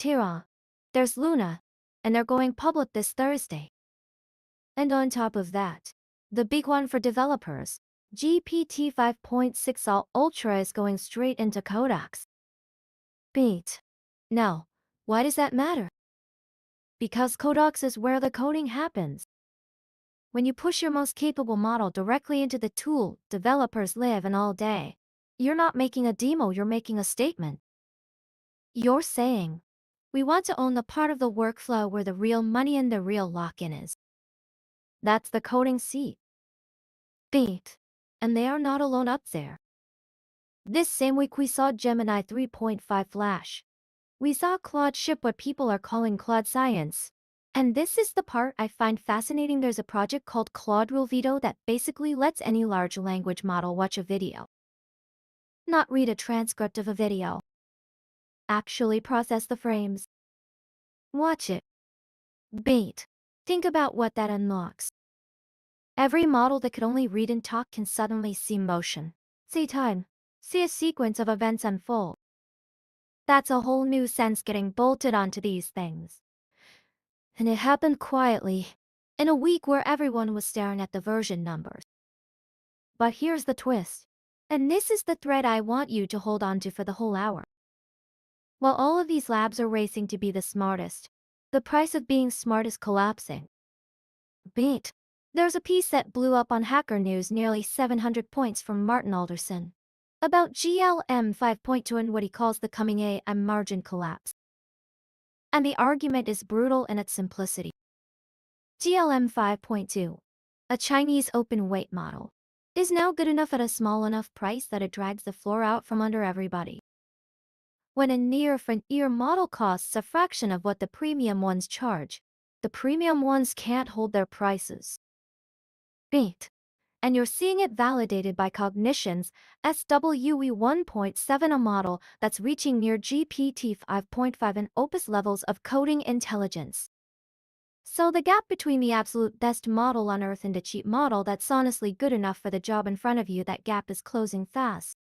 Tira. There's Luna. And they're going public this Thursday. And on top of that, the big one for developers, GPT 5.6 Ultra is going straight into Codex. Beat. Now, why does that matter? Because Codex is where the coding happens. When you push your most capable model directly into the tool developers live in all day, you're not making a demo, you're making a statement. You're saying, we want to own the part of the workflow where the real money and the real lock-in is. That's the coding seat. Beat. And they are not alone up there. This same week we saw Gemini 3.5 Flash. We saw Claude ship what people are calling Claude Science. And this is the part I find fascinating. There's a project called Claude Video that basically lets any large language model watch a video. Not read a transcript of a video. Actually process the frames. Watch it. Bait. Think about what that unlocks. Every model that could only read and talk can suddenly see motion, see time, see a sequence of events unfold. That's a whole new sense getting bolted onto these things. And it happened quietly, in a week where everyone was staring at the version numbers. But here's the twist. And this is the thread I want you to hold on to for the whole hour. While all of these labs are racing to be the smartest, the price of being smart is collapsing. Beat. There's a piece that blew up on Hacker News, nearly 700 points, from Martin Alderson, about GLM 5.2 and what he calls the coming AI margin collapse. And the argument is brutal in its simplicity. GLM 5.2, a Chinese open-weight model, is now good enough at a small enough price that it drags the floor out from under everybody. When a near-frontier model costs a fraction of what the premium ones charge, the premium ones can't hold their prices. Beat. And you're seeing it validated by Cognition's SWE 1.7, a model that's reaching near GPT 5.5 and Opus levels of coding intelligence. So the gap between the absolute best model on Earth and a cheap model that's honestly good enough for the job in front of you, that gap is closing fast.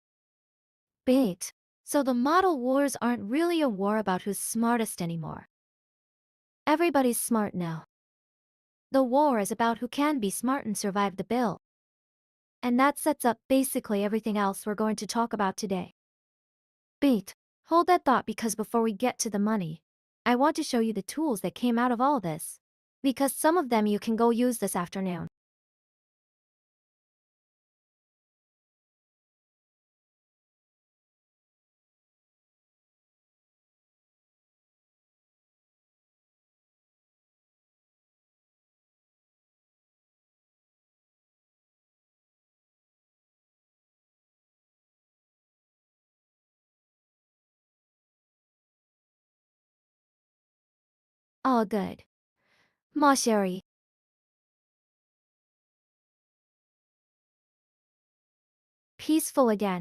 Bait. So the model wars aren't really a war about who's smartest anymore. Everybody's smart now. The war is about who can be smart and survive the bill. And that sets up basically everything else we're going to talk about today. Bait. Hold that thought, because before we get to the money, I want to show you the tools that came out of all this. Because some of them you can go use this afternoon. All good. Mosheri. Peaceful again.